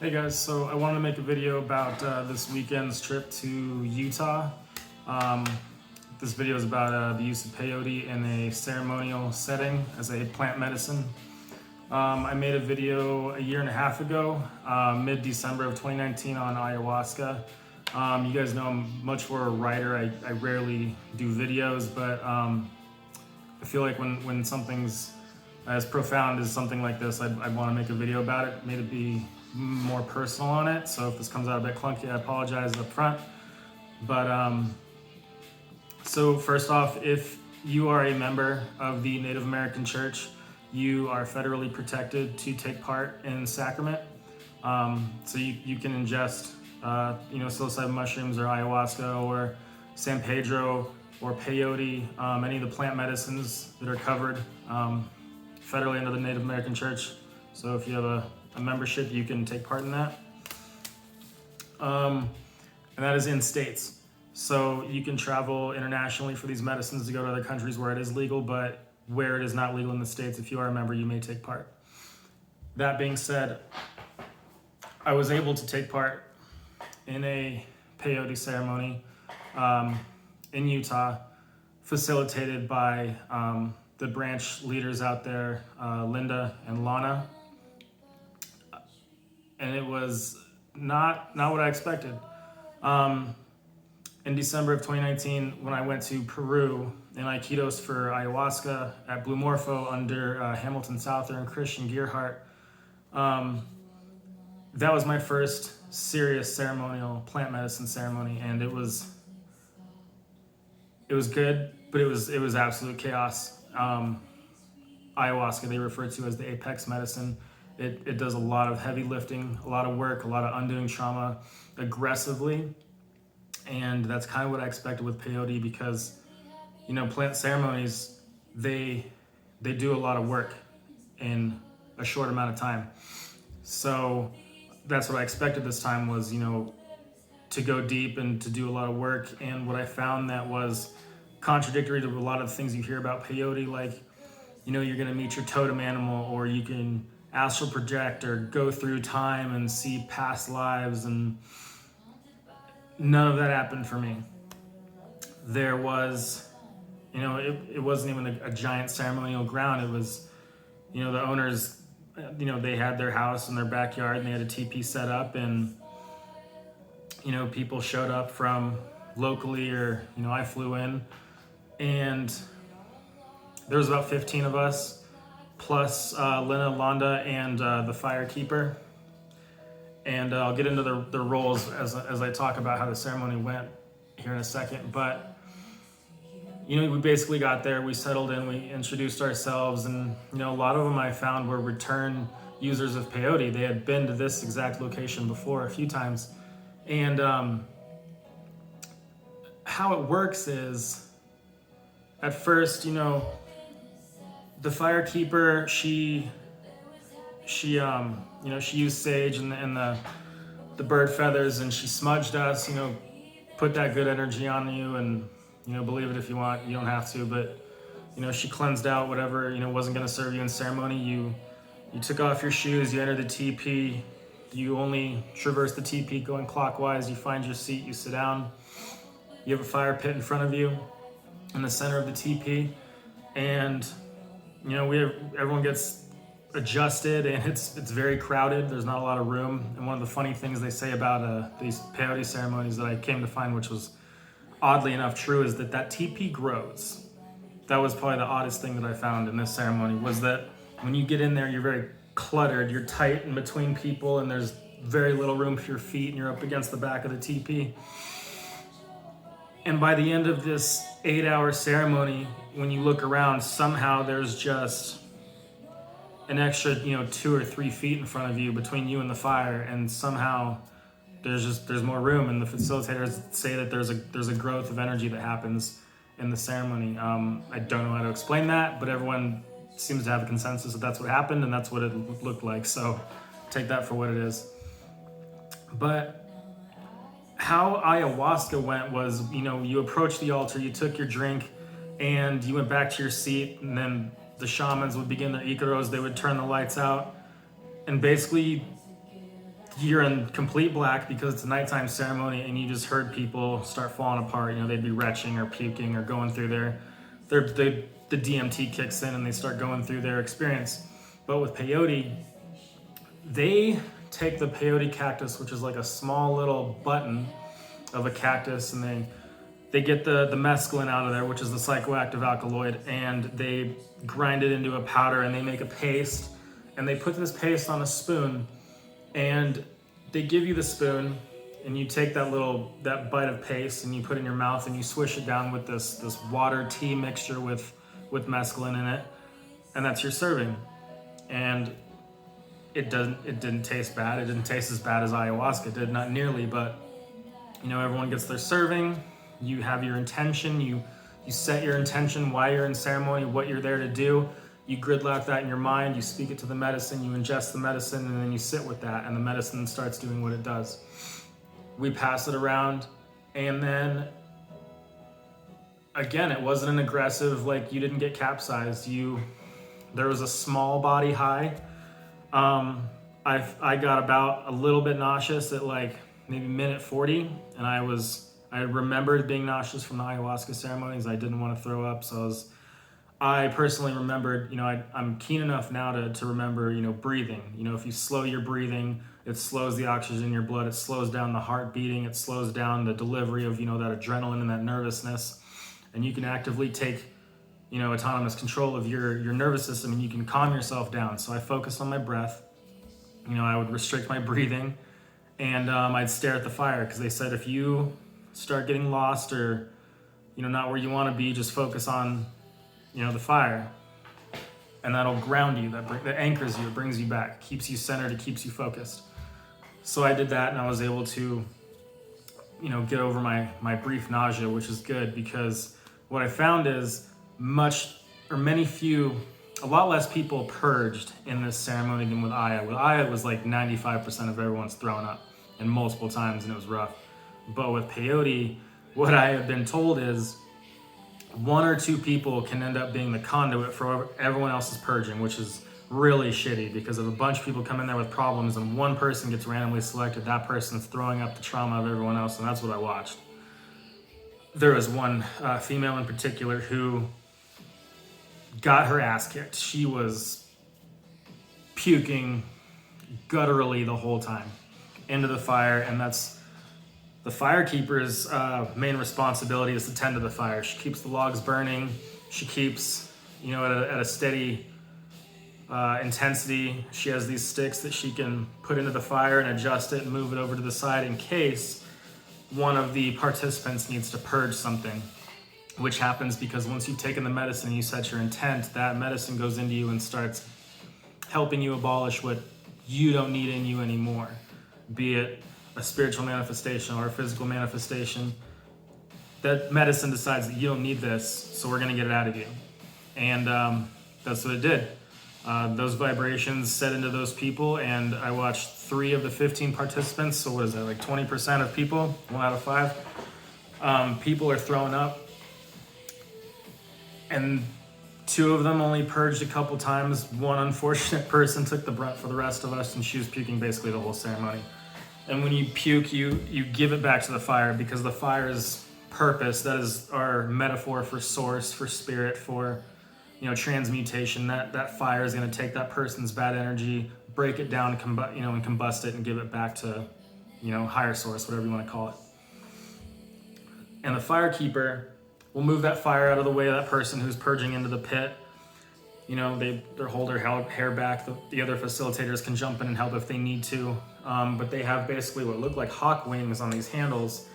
Hey guys, so I wanted to make a video about this weekend's trip to Utah. Um, this video is about the use of peyote in a ceremonial setting as a plant medicine. I made a video a year and a half ago, mid-December of 2019 on ayahuasca. You guys know I'm much more a writer. I rarely do videos, but I feel like when something's as profound as something like this, I'd want to make a video about it, maybe be more personal on it. So if this comes out a bit clunky, I apologize up front. But so first off, if you are a member of the Native American Church, you are federally protected to take part in sacrament. So you can ingest, psilocybin mushrooms or ayahuasca or San Pedro or peyote, any of the plant medicines that are covered federally under the Native American Church. So if you have a membership, you can take part in that. And that is in states. So you can travel internationally for these medicines to go to other countries where it is legal, but where it is not legal in the States, if you are a member, you may take part. That being said, I was able to take part in a peyote ceremony in Utah, facilitated by the branch leaders out there, Linda and Lana. And it was not what I expected. In December of 2019, when I went to Peru in Iquitos for ayahuasca at Blue Morpho under Hamilton Souther and Christian Gearhart, that was my first serious ceremonial plant medicine ceremony, and it was good, but it was absolute chaos. Ayahuasca they refer to as the apex medicine. It does a lot of heavy lifting, a lot of work, a lot of undoing trauma aggressively. And that's kind of what I expected with peyote because, plant ceremonies, they do a lot of work in a short amount of time. So that's what I expected this time was, to go deep and to do a lot of work. And what I found that was contradictory to a lot of the things you hear about peyote, like, you're going to meet your totem animal, or you can astral project or go through time and see past lives, and none of that happened for me. There was, it wasn't even a giant ceremonial ground. It was, the owners, they had their house in their backyard and they had a teepee set up, and, people showed up from locally, or, I flew in, and there was about 15 of us, plus Lena, Londa, and the firekeeper. And I'll get into the roles as I talk about how the ceremony went here in a second. But, we basically got there, we settled in, we introduced ourselves, and, a lot of them I found were return users of peyote. They had been to this exact location before a few times. And how it works is, at first, the firekeeper, she used sage and the bird feathers, and she smudged us, put that good energy on you, and, believe it if you want, you don't have to, but, she cleansed out whatever, wasn't going to serve you in ceremony. You took off your shoes, you entered the teepee, you only traverse the teepee going clockwise, you find your seat, you sit down, you have a fire pit in front of you in the center of the teepee, and, everyone gets adjusted, and it's very crowded. There's not a lot of room. And one of the funny things they say about these peyote ceremonies that I came to find, which was oddly enough true, is that teepee grows. That was probably the oddest thing that I found in this ceremony, was that when you get in there, you're very cluttered, you're tight in between people, and there's very little room for your feet, and you're up against the back of the teepee. And by the end of this 8-hour ceremony, when you look around, somehow there's just an extra, 2 or 3 feet in front of you between you and the fire, and somehow there's more room. And the facilitators say that there's a growth of energy that happens in the ceremony. I don't know how to explain that, but everyone seems to have a consensus that that's what happened, and that's what it looked like. So take that for what it is. But how ayahuasca went was, you approached the altar, you took your drink, and you went back to your seat, and then the shamans would begin their icaros, they would turn the lights out, and basically you're in complete black because it's a nighttime ceremony, and you just heard people start falling apart. They'd be retching or puking or going through the DMT kicks in and they start going through their experience. But with peyote, they take the peyote cactus, which is like a small little button of a cactus, and they get the mescaline out of there, which is the psychoactive alkaloid, and they grind it into a powder, and they make a paste, and they put this paste on a spoon, and they give you the spoon, and you take that bite of paste and you put it in your mouth, and you swish it down with this water tea mixture with mescaline in it, and that's your serving. And it didn't taste bad. It didn't taste as bad as ayahuasca did, not nearly, but everyone gets their serving. You have your intention. You set your intention why you're in ceremony, what you're there to do. You gridlock that in your mind. You speak it to the medicine. You ingest the medicine, and then you sit with that, and the medicine starts doing what it does. We pass it around, and then again, it wasn't an aggressive, like, you didn't get capsized. There was a small body high. I got about a little bit nauseous at like maybe minute 40, and I remembered being nauseous from the ayahuasca ceremonies. I didn't want to throw up, so I personally remembered, I'm keen enough now to remember, breathing. If you slow your breathing, it slows the oxygen in your blood, it slows down the heart beating, it slows down the delivery of, that adrenaline and that nervousness, and you can actively take autonomous control of your nervous system, and you can calm yourself down. So I focused on my breath. I would restrict my breathing, and I'd stare at the fire, because they said if you start getting lost or not where you want to be, just focus on the fire, and that'll ground you, that anchors you, it brings you back, keeps you centered, it keeps you focused. So I did that, and I was able to get over my brief nausea, which is good, because what I found is a lot less people purged in this ceremony than with Aya. With Aya, it was like 95% of everyone's thrown up, and multiple times, and it was rough. But with peyote, what I have been told is 1 or 2 people can end up being the conduit for everyone else's purging, which is really shitty, because if a bunch of people come in there with problems and one person gets randomly selected, that person's throwing up the trauma of everyone else, and that's what I watched. There was one female in particular who got her ass kicked. She was puking gutturally the whole time into the fire, and that's the firekeeper's main responsibility, is to tend to the fire. She keeps the logs burning. She keeps, at a steady intensity. She has these sticks that she can put into the fire and adjust it and move it over to the side in case one of the participants needs to purge something, which happens because once you've taken the medicine and you set your intent, that medicine goes into you and starts helping you abolish what you don't need in you anymore, be it a spiritual manifestation or a physical manifestation. That medicine decides that you don't need this, so we're going to get it out of you. And that's what it did. Those vibrations set into those people, and I watched 3 of the 15 participants, so what is that, like 20% of people, 1 out of 5, people are throwing up. And 2 of them only purged a couple times. One unfortunate person took the brunt for the rest of us, and she was puking basically the whole ceremony. And when you puke, you give it back to the fire, because the fire's purpose, that is our metaphor for source, for spirit, for transmutation. That fire is going to take that person's bad energy, break it down, and combust it, and give it back to higher source, whatever you want to call it. And the firekeeper will move that fire out of the way of that person who's purging into the pit. They hold their hair back. The other facilitators can jump in and help if they need to. But they have basically what look like hawk wings on these handles,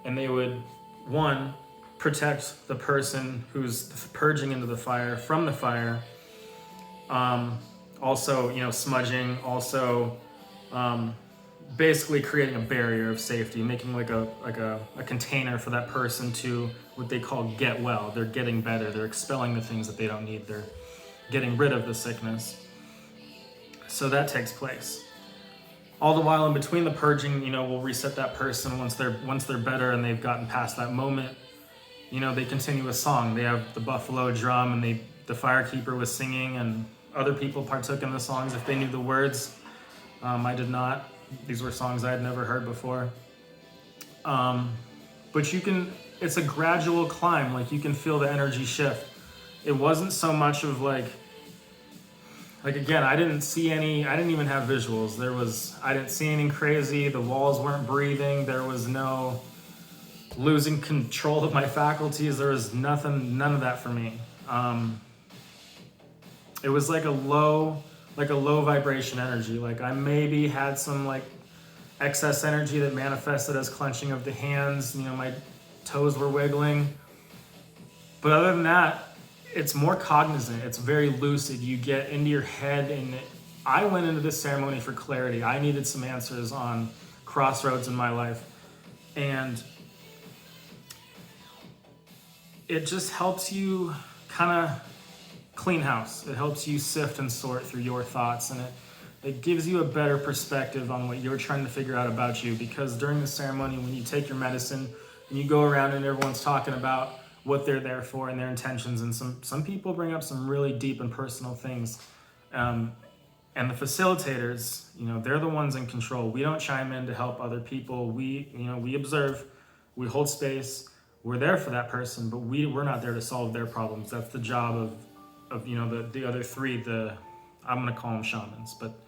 and they would, 1, protect the person who's purging into the fire from the fire. Also, smudging, also basically creating a barrier of safety, making like a container for that person to what they call get well. They're getting better. They're expelling the things that they don't need. They're getting rid of the sickness. So that takes place. All the while in between the purging, we'll reset that person once they're better and they've gotten past that moment. They continue a song. They have the buffalo drum, and the firekeeper was singing, and other people partook in the songs if they knew the words. I did not. These were songs I had never heard before. But it's a gradual climb. Like, you can feel the energy shift. It wasn't so much of like again, I didn't even have visuals. I didn't see anything crazy. The walls weren't breathing. There was no losing control of my faculties. There was none of that for me. It was like a low vibration energy. Like, I maybe had some like excess energy that manifested as clenching of the hands. My toes were wiggling. But other than that, it's more cognizant. It's very lucid. You get into your head, and I went into this ceremony for clarity. I needed some answers on crossroads in my life. And it just helps you kind of clean house. It helps you sift and sort through your thoughts, and it gives you a better perspective on what you're trying to figure out about you. Because during the ceremony, when you take your medicine and you go around and everyone's talking about what they're there for and their intentions, and some people bring up some really deep and personal things, and the facilitators, they're the ones in control. We don't chime in to help other people. We observe, we hold space, we're there for that person, but we're not there to solve their problems. That's the job of the other three, I'm going to call them shamans, but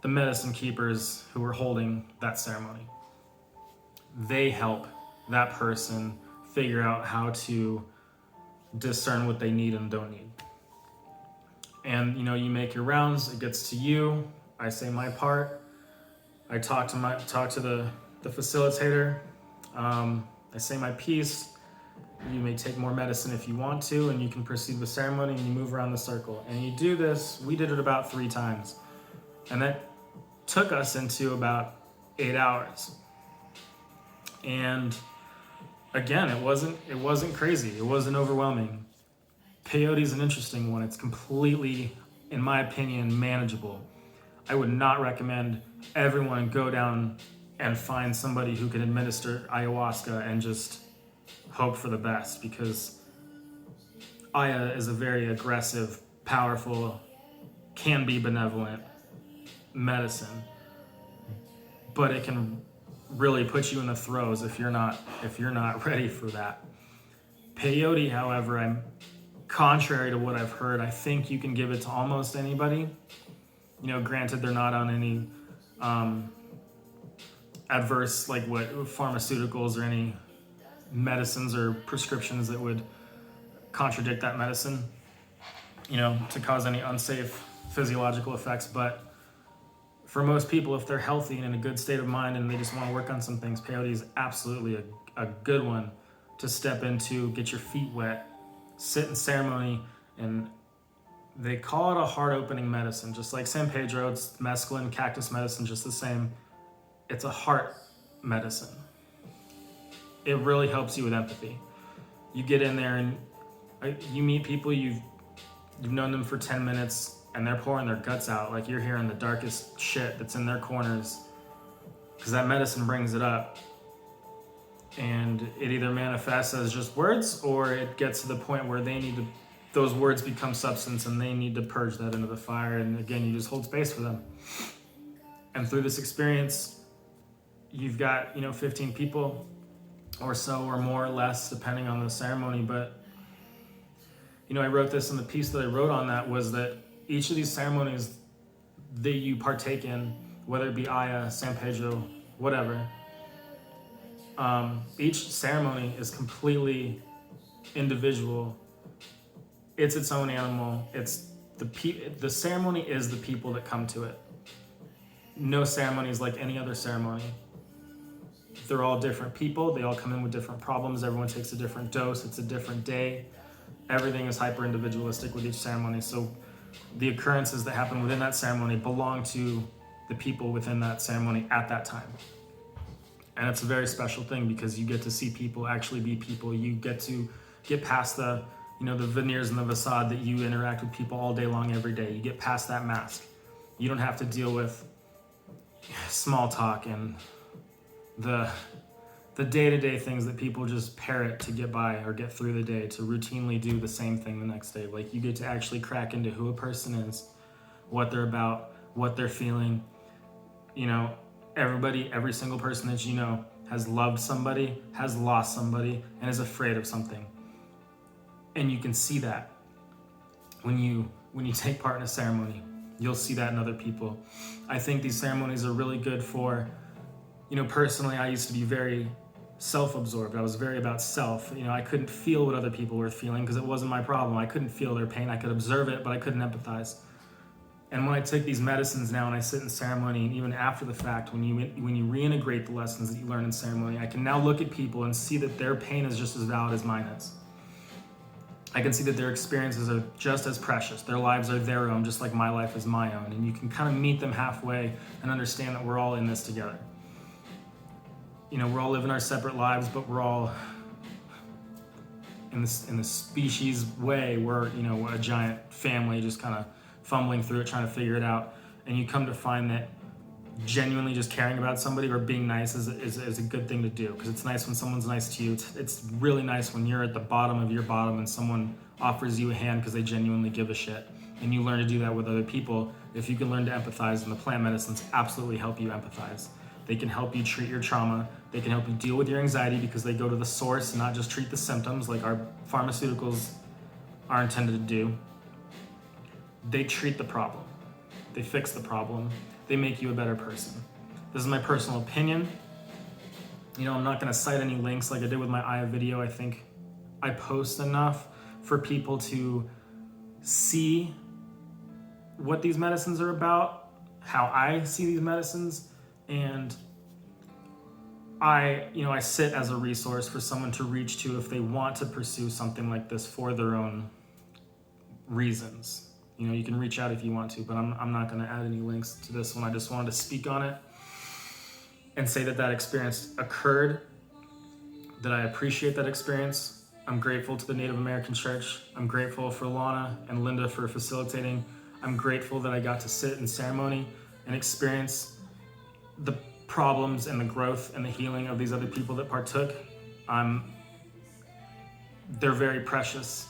the medicine keepers who are holding that ceremony. They help that person figure out how to discern what they need and don't need. And you make your rounds, it gets to you, I say my part, I talk to the facilitator, I say my piece. You may take more medicine if you want to, and you can proceed with ceremony, and you move around the circle. And you do this, we did it about 3 times. And that took us into about 8 hours. And again, it wasn't crazy. It wasn't overwhelming. Peyote is an interesting one. It's completely, in my opinion, manageable. I would not recommend everyone go down and find somebody who can administer ayahuasca and just hope for the best, because Aya is a very aggressive, powerful, can be benevolent medicine, but it can really put you in the throes if you're not ready for that. Peyote, however, contrary to what I've heard, I think you can give it to almost anybody. Granted, they're not on any adverse, like what pharmaceuticals or any medicines or prescriptions that would contradict that medicine, to cause any unsafe physiological effects. But for most people, if they're healthy and in a good state of mind and they just want to work on some things, peyote is absolutely a good one to step into, get your feet wet, sit in ceremony. And they call it a heart-opening medicine, just like San Pedro. It's mescaline, cactus medicine, just the same. It's a heart medicine. It really helps you with empathy. You get in there and you meet people, you've known them for 10 minutes, and they're pouring their guts out. Like, you're hearing the darkest shit that's in their corners, because that medicine brings it up. And it either manifests as just words, or it gets to the point where those words become substance, and they need to purge that into the fire. And again, you just hold space for them. And through this experience, you've got 15 people or so, or more or less, depending on the ceremony. But I wrote this in the piece that I wrote on that, was that each of these ceremonies that you partake in, whether it be Aya, San Pedro, whatever, each ceremony is completely individual. It's its own animal. It's the ceremony is the people that come to it. No ceremony is like any other ceremony. They're all different people. They all come in with different problems. Everyone takes a different dose. It's a different day. Everything is hyper individualistic with each ceremony. So the occurrences that happen within that ceremony belong to the people within that ceremony at that time. And it's a very special thing, because you get to see people actually be people. You get to get past the veneers and the facade that you interact with people all day long, every day. You get past that mask. You don't have to deal with small talk and the day-to-day things that people just parrot to get by or get through the day, to routinely do the same thing the next day. Like, you get to actually crack into who a person is, what they're about, what they're feeling. every single person that you know has loved somebody, has lost somebody, and is afraid of something. And you can see that when you take part in a ceremony. You'll see that in other people. I think these ceremonies are really good for, personally, I used to be very self-absorbed. I was very about self. I couldn't feel what other people were feeling because it wasn't my problem. I couldn't feel their pain. I could observe it, but I couldn't empathize. And when I take these medicines now and I sit in ceremony, and even after the fact, when you reintegrate the lessons that you learn in ceremony, I can now look at people and see that their pain is just as valid as mine is. I can see that their experiences are just as precious. Their lives are their own, just like my life is my own. And you can kind of meet them halfway and understand that we're all in this together. We're all living our separate lives, but we're all in the species way. We're, a giant family just kind of fumbling through it, trying to figure it out. And you come to find that genuinely just caring about somebody or being nice is a good thing to do, because it's nice when someone's nice to you. It's really nice when you're at the bottom of your bottom and someone offers you a hand because they genuinely give a shit. And you learn to do that with other people. If you can learn to empathize, and the plant medicines absolutely help you empathize. They can help you treat your trauma. They can help you deal with your anxiety because they go to the source and not just treat the symptoms like our pharmaceuticals are intended to do. They treat the problem. They fix the problem. They make you a better person. This is my personal opinion. I'm not going to cite any links like I did with my Aya video. I think I post enough for people to see what these medicines are about, how I see these medicines, and I sit as a resource for someone to reach to if they want to pursue something like this for their own reasons. You can reach out if you want to, but I'm not going to add any links to this one. I just wanted to speak on it and say that experience occurred, that I appreciate that experience. I'm grateful to the Native American Church. I'm grateful for Lana and Linda for facilitating. I'm grateful that I got to sit in ceremony and experience the problems and the growth and the healing of these other people that partook. They're very precious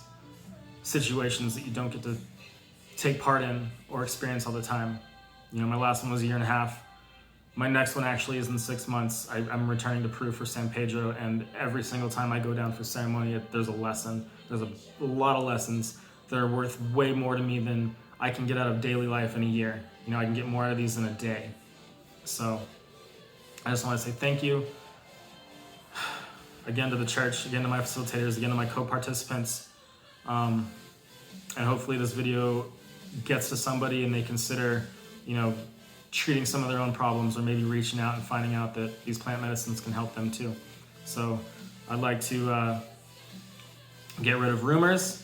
situations that you don't get to take part in or experience all the time. My last one was a year and a half. My next one actually is in 6 months. I'm returning to Peru for San Pedro, and every single time I go down for ceremony, there's a lesson. There's a lot of lessons that are worth way more to me than I can get out of daily life in a year. I can get more out of these in a day. So I just want to say thank you again to the church, again to my facilitators, again to my co-participants. And hopefully this video gets to somebody and they consider, treating some of their own problems, or maybe reaching out and finding out that these plant medicines can help them too. So I'd like to get rid of rumors,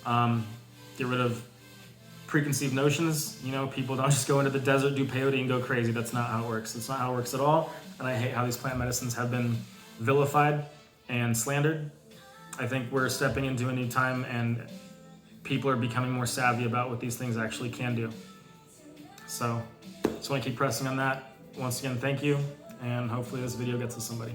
get rid of preconceived notions. People don't just go into the desert, do peyote, and go crazy. That's not how it works. It's not how it works at all. And I hate how these plant medicines have been vilified and slandered. I think we're stepping into a new time, and people are becoming more savvy about what these things actually can do. So just want to keep pressing on that. Once again, thank you, and hopefully this video gets to somebody.